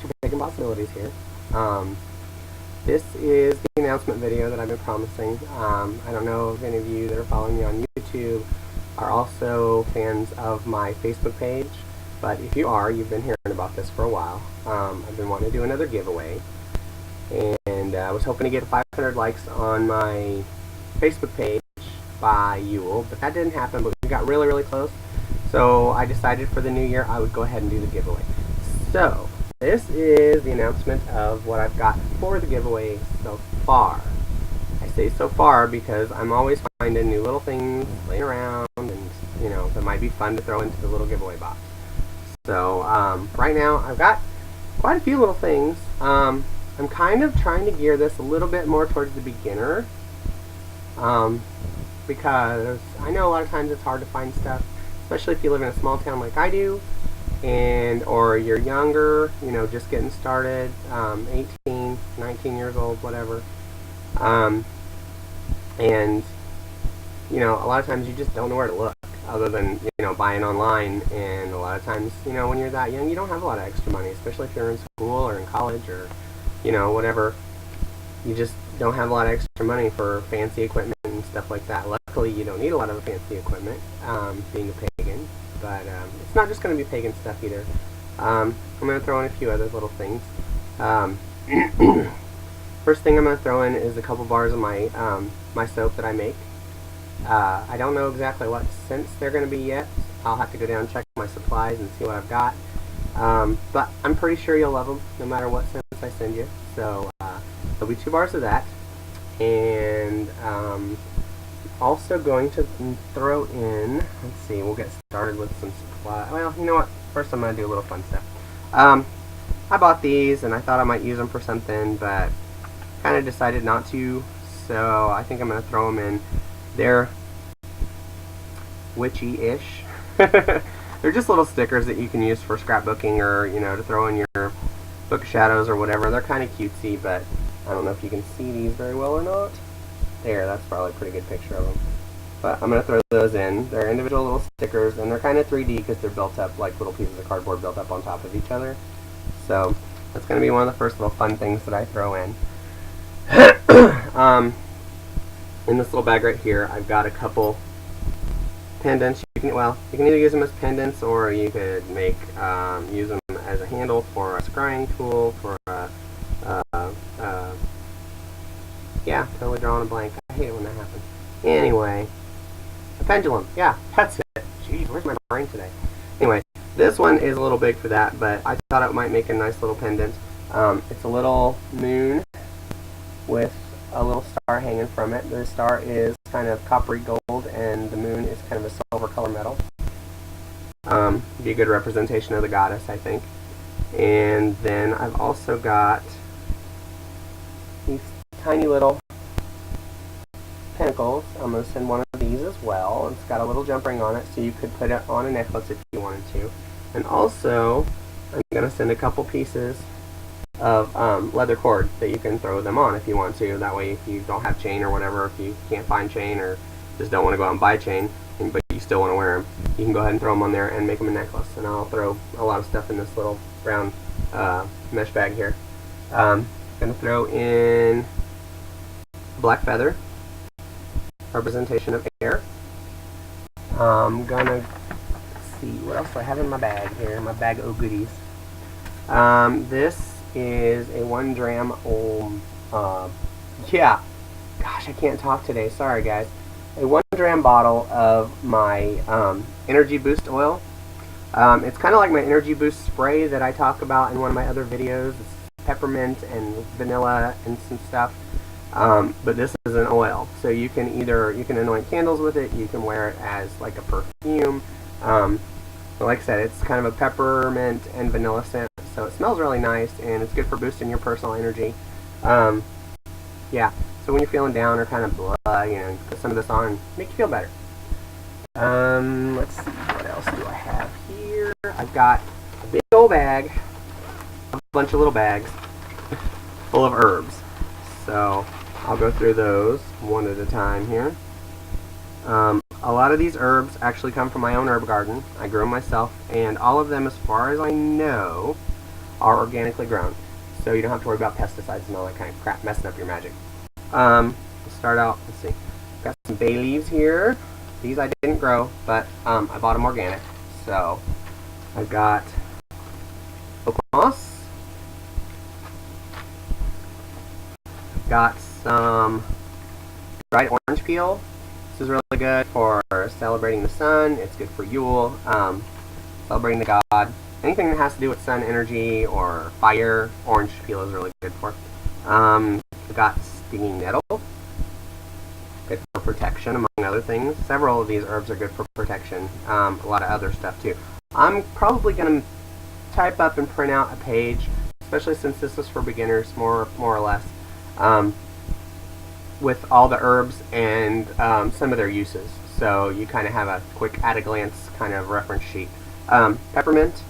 MrPaganPossibilities here. This is the announcement video that I've been promising. I don't know if any of you that are following me on YouTube are also fans of my Facebook page, but if you are, you've been hearing about this for a while. I've been wanting to do another giveaway, and I was hoping to get 500 likes on my Facebook page by Yule, but that didn't happen, but we got really close. So I decided for the new year I would go ahead and do the giveaway. So this is the announcement of what I've got for the giveaway so far. I say so far because I'm always finding new little things laying around, and you know, that might be fun to throw into the little giveaway box. So right now I've got quite a few little things. I'm kind of trying to gear this a little bit more towards the beginner, because I know a lot of times it's hard to find stuff, especially if you live in a small town like I do, or you're younger, you know, just getting started, 18, 19 years old, whatever. And you know, a lot of times you just don't know where to look other than, you know, buying online. And a lot of times, you know, when you're that young, you don't have a lot of extra money, especially if you're in school or in college or, you know, whatever. You just don't have a lot of extra money for fancy equipment and stuff like that. Luckily, you don't need a lot of fancy equipment, being a pagan, but it's not just going to be pagan stuff either. I'm going to throw in a few other little things. First thing I'm going to throw in is a couple bars of my my soap that I make. I don't know exactly what scents they're going to be yet. I'll have to go down and check my supplies and see what I've got. But I'm pretty sure you'll love them no matter what scents I send you. So there'll be 2 bars of that. And also going to throw in, let's see, we'll get started with some supplies. Well, you know what? First I'm going to do a little fun stuff. I bought these and I thought I might use them for something, but kind of decided not to. So I think I'm going to throw them in. They're witchy-ish. They're just little stickers that you can use for scrapbooking, or, you know, to throw in your book of shadows or whatever. They're kind of cutesy, but I don't know if you can see these very well or not. There, that's probably a pretty good picture of them. But I'm going to throw those in. They're individual little stickers, and they're kind of 3D because they're built up like little pieces of cardboard built up on top of each other. So that's going to be one of the first little fun things that I throw in. In this little bag right here, I've got a couple pendants. You can either use them as pendants, or you could make use them as a handle for a scrying tool, for a yeah, totally drawing a blank. I hate it when that happens. Anyway, a pendulum. Yeah, that's it. Jeez, where's my brain today? Anyway, this one is a little big for that, but I thought it might make a nice little pendant. It's a little moon with a little star hanging from it. The star is kind of coppery gold, and the moon is kind of a silver color metal. Be a good representation of the goddess, I think. And then I've also got these tiny little pinnacles. I'm going to send one of these as well. It's got a little jump ring on it, so you could put it on a necklace if you wanted to. And also, I'm going to send a couple pieces of leather cord that you can throw them on if you want to. That way, if you don't have chain or whatever, if you can't find chain or just don't want to go out and buy chain, but you still want to wear them, you can go ahead and throw them on there and make them a necklace. And I'll throw a lot of stuff in this little brown mesh bag here. I'm going to throw in a black feather, representation of air. I'm going to see what else do I have in my bag here, my bag of goodies. This is a 1 dram yeah, gosh, I can't talk today, sorry guys. A 1 dram bottle of my energy boost oil. It's kind of like my energy boost spray that I talk about in one of my other videos. It's peppermint and vanilla and some stuff, but this is an oil, so you can anoint candles with it, you can wear it as like a perfume. But like I said, it's kind of a peppermint and vanilla scent, so it smells really nice, and it's good for boosting your personal energy. Yeah, so when you're feeling down or kind of blah, you know, put some of this on and make you feel better. Let's see, what else do I have here? I've got a big old bag, a bunch of little bags full of herbs. So I'll go through those one at a time here. A lot of these herbs actually come from my own herb garden. I grow them myself, and all of them, as far as I know, are organically grown, so you don't have to worry about pesticides and all that kind of crap messing up your magic. Let's start out. Let's see. Got some bay leaves here. These I didn't grow, but I bought them organic. So I've got oak moss. I've got some dried orange peel. This is really good for celebrating the sun. It's good for Yule, celebrating the god. Anything that has to do with sun energy or fire, orange peel is really good for. I've got stinging nettle. Good for protection, among other things. Several of these herbs are good for protection. A lot of other stuff too. I'm probably going to type up and print out a page, especially since this is for beginners, more or less, with all the herbs and some of their uses. So you kind of have a quick at-a-glance kind of reference sheet. Peppermint,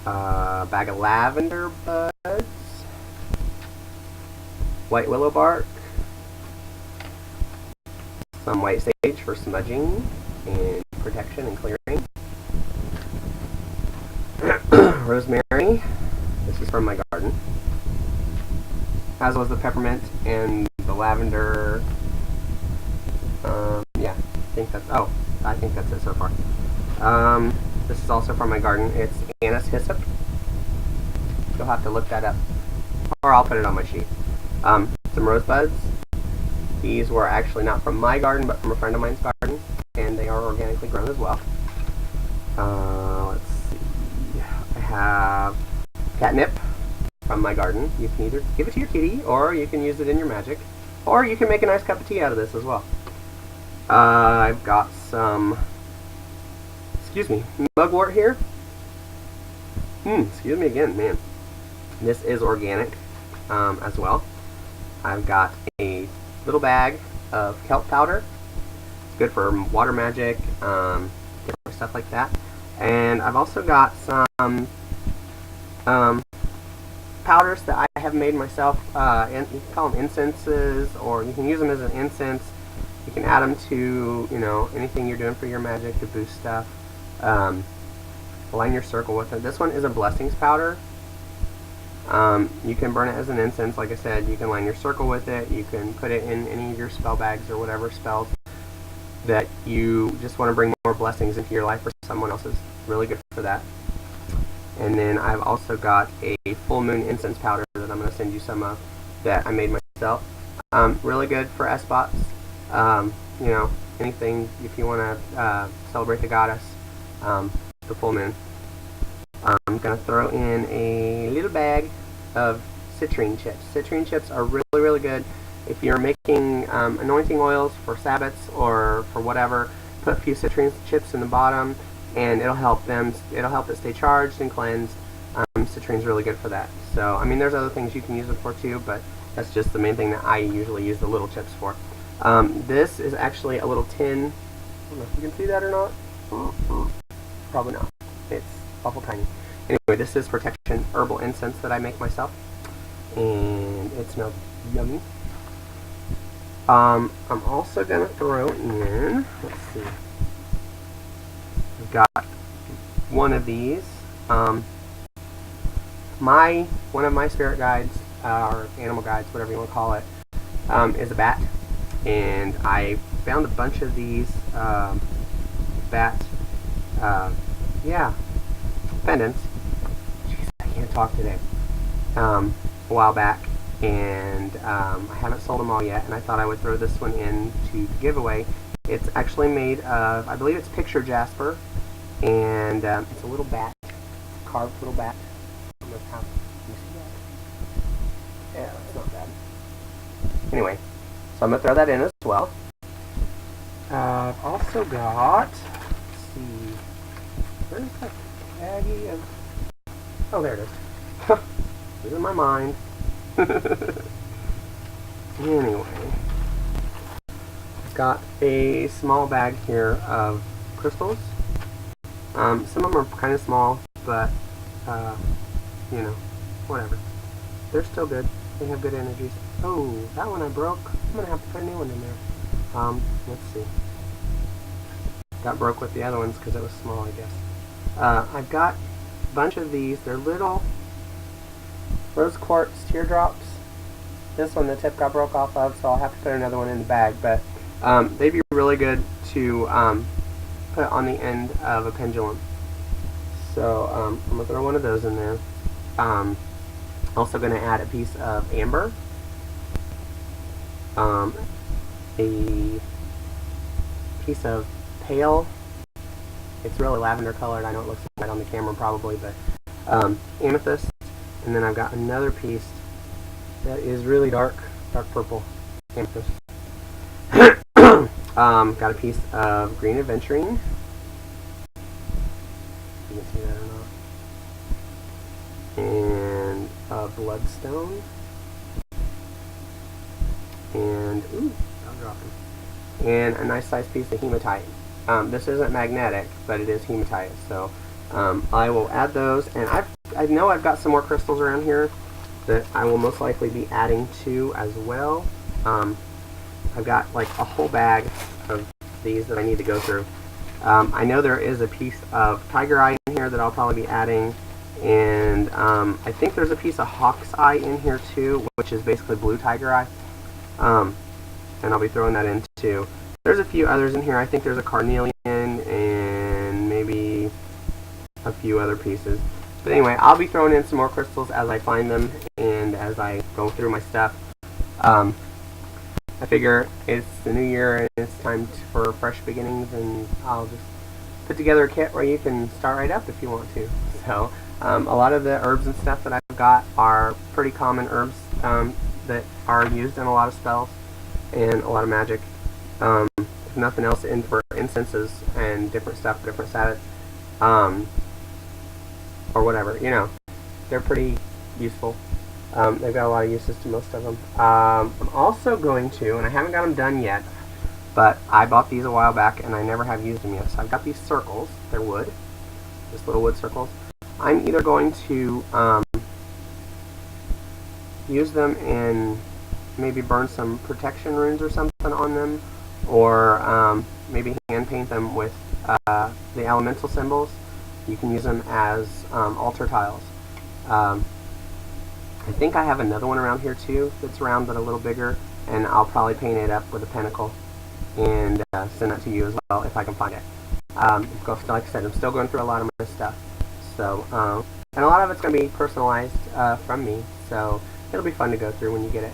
a bag of lavender buds, white willow bark, some white sage for smudging and protection and clearing, rosemary, this is from my garden, as was the peppermint and the lavender. Yeah, I think that's it so far. This is also from my garden. It's anise hyssop. You'll have to look that up, or I'll put it on my sheet. Some rosebuds. These were actually not from my garden, but from a friend of mine's garden, and they are organically grown as well. Let's see. I have catnip from my garden. You can either give it to your kitty, or you can use it in your magic, or you can make a nice cup of tea out of this as well. I've got some, mugwort here. Excuse me again, man. This is organic as well. I've got a little bag of kelp powder. It's good for water magic, different stuff like that. And I've also got some powders that I have made myself. And you can call them incenses, or you can use them as an incense. You can add them to, anything you're doing for your magic to boost stuff. Line your circle with it. This one is a blessings powder. You can burn it as an incense, like I said. You can line your circle with it. You can put it in any of your spell bags or whatever spells that you just want to bring more blessings into your life or someone else's. Really good for that. And then I've also got a full moon incense powder that I'm going to send you some of that I made myself. Really good for S-spots. Anything if you want to celebrate the goddess, the full moon. I'm going to throw in a little bag of citrine chips. Citrine chips are really, really good if you're making anointing oils for Sabbats or for whatever. Put a few citrine chips in the bottom, and it'll help it stay charged and cleansed. Citrine's really good for that. So, there's other things you can use it for too, but that's just the main thing that I usually use the little chips for. This is actually a little tin. I don't know if you can see that or not. Probably not. It's awful tiny. Anyway, this is protection herbal incense that I make myself, and it smells yummy. I'm also gonna throw in, let's see, I've got one of these. One of my spirit guides, or animal guides, whatever you want to call it, is a bat, and I found a bunch of these bat pendants. Jeez, I can't talk today. A while back, and I haven't sold them all yet, and I thought I would throw this one in to the giveaway. It's actually made of, I believe it's picture jasper, and it's a little bat, carved little bat. I don't know how, can you see that? Yeah, that's not bad. Anyway, so I'm going to throw that in as well. I've also got, let's see, where's that baggie of, oh, there it is. It's in my mind. Anyway, I've got a small bag here of crystals. Some of them are kind of small, but, whatever. They're still good. They have good energies. Oh, that one I broke. I'm going to have to put a new one in there. Let's see. Got broke with the other ones because it was small, I guess. I've got bunch of these. They're little rose quartz teardrops. This one the tip got broke off of, so I'll have to put another one in the bag. But they'd be really good to put on the end of a pendulum. So I'm going to throw one of those in there. Also going to add a piece of amber, a piece of pale, it's really lavender colored, I know it looks right on the camera probably, but amethyst, and then I've got another piece that is really dark purple amethyst. Got a piece of green aventurine. You can see that or not. And a bloodstone. And ooh, I'm dropping. And a nice sized piece of hematite. This isn't magnetic, but it is hematite. So I will add those. And I know I've got some more crystals around here that I will most likely be adding to as well. I've got like a whole bag of these that I need to go through. I know there is a piece of tiger eye in here that I'll probably be adding, and I think there's a piece of hawk's eye in here too, which is basically blue tiger eye, and I'll be throwing that in too. There's a few others in here. I think there's a carnelian and maybe a few other pieces. But anyway, I'll be throwing in some more crystals as I find them and as I go through my stuff. I figure it's the new year and it's time for fresh beginnings, and I'll just put together a kit where you can start right up if you want to. So a lot of the herbs and stuff that I've got are pretty common herbs that are used in a lot of spells and a lot of magic. If nothing else, in for incenses and different stuff for different status, or whatever, you know, they're pretty useful. They've got a lot of uses to most of them. I'm also going to, and I haven't got them done yet, but I bought these a while back and I never have used them yet. So I've got these circles. They're wood, just little wood circles. I'm either going to use them and maybe burn some protection runes or something on them, or maybe hand paint them with the elemental symbols. You can use them as altar tiles. I think I have another one around here too that's round but a little bigger, and I'll probably paint it up with a pentacle and send that to you as well if I can find it. Like I said, I'm still going through a lot of my stuff, so and a lot of it's going to be personalized from me, so it'll be fun to go through when you get it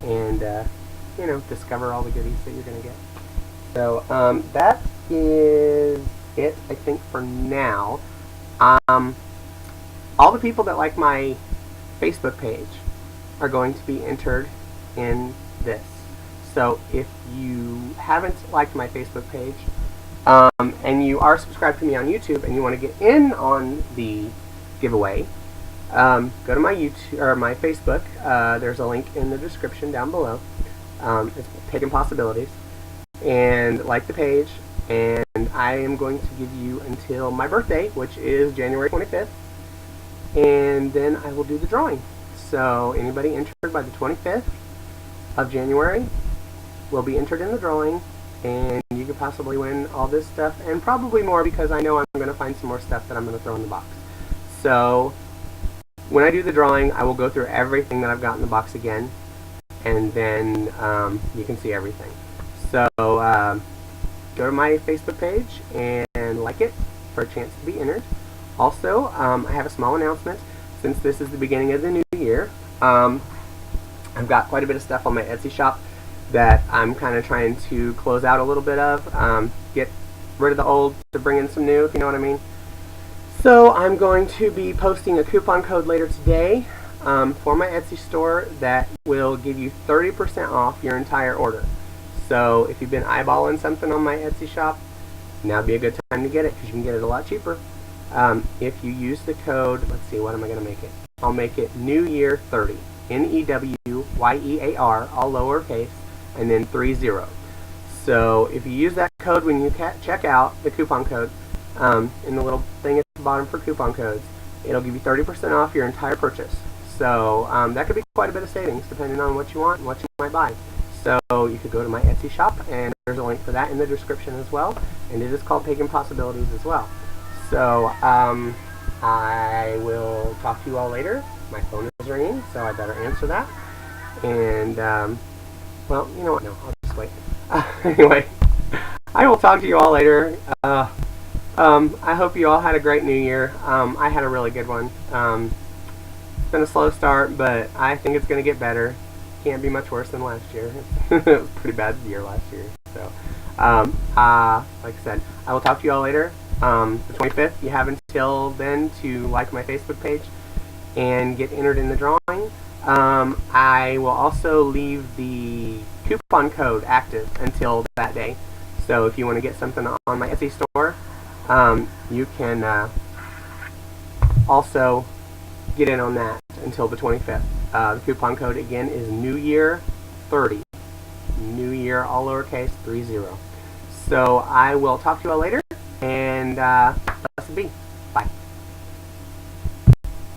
and you know, discover all the goodies that you're going to get. So that is it, I think, for now. All the people that like my Facebook page are going to be entered in this. So if you haven't liked my Facebook page and you are subscribed to me on YouTube and you want to get in on the giveaway, go to my YouTube or my Facebook. There's a link in the description down below. It's Pagan Possibilities, and like the page. And I am going to give you until my birthday, which is January 25th. And then I will do the drawing. So anybody entered by the 25th of January will be entered in the drawing, and you could possibly win all this stuff and probably more, because I know I'm going to find some more stuff that I'm going to throw in the box. So when I do the drawing, I will go through everything that I've got in the box again, and then you can see everything. So go to my Facebook page and like it for a chance to be entered. Also, I have a small announcement. Since this is the beginning of the new year, I've got quite a bit of stuff on my Etsy shop that I'm kind of trying to close out a little bit of, get rid of the old to bring in some new, if you know what I mean. So I'm going to be posting a coupon code later today for my Etsy store that will give you 30% off your entire order. So if you've been eyeballing something on my Etsy shop, now would be a good time to get it, because you can get it a lot cheaper. If you use the code, let's see, what am I going to make it? I'll make it New Year 30, NEWYEAR, all lowercase, and then 30. So if you use that code when you check out, the coupon code, in the little thing at the bottom for coupon codes, it'll give you 30% off your entire purchase. So that could be quite a bit of savings depending on what you want and what you might buy. So you could go to my Etsy shop, and there's a link for that in the description as well, and it is called Pagan Possibilities as well. So I will talk to you all later. My phone is ringing, so I better answer that. And, well, you know what? No, I'll just wait. Anyway, I will talk to you all later. I hope you all had a great New Year. I had a really good one. It's been a slow start, but I think it's going to get better. Can't be much worse than last year. It was a pretty bad year last year. So, like I said, I will talk to you all later. The 25th, you have until then to like my Facebook page and get entered in the drawing. I will also leave the coupon code active until that day. So if you want to get something on my Etsy store, you can also get in on that until the 25th. The coupon code again is New Year 30. New Year, all lowercase, 30. So I will talk to you all later, and blessed be.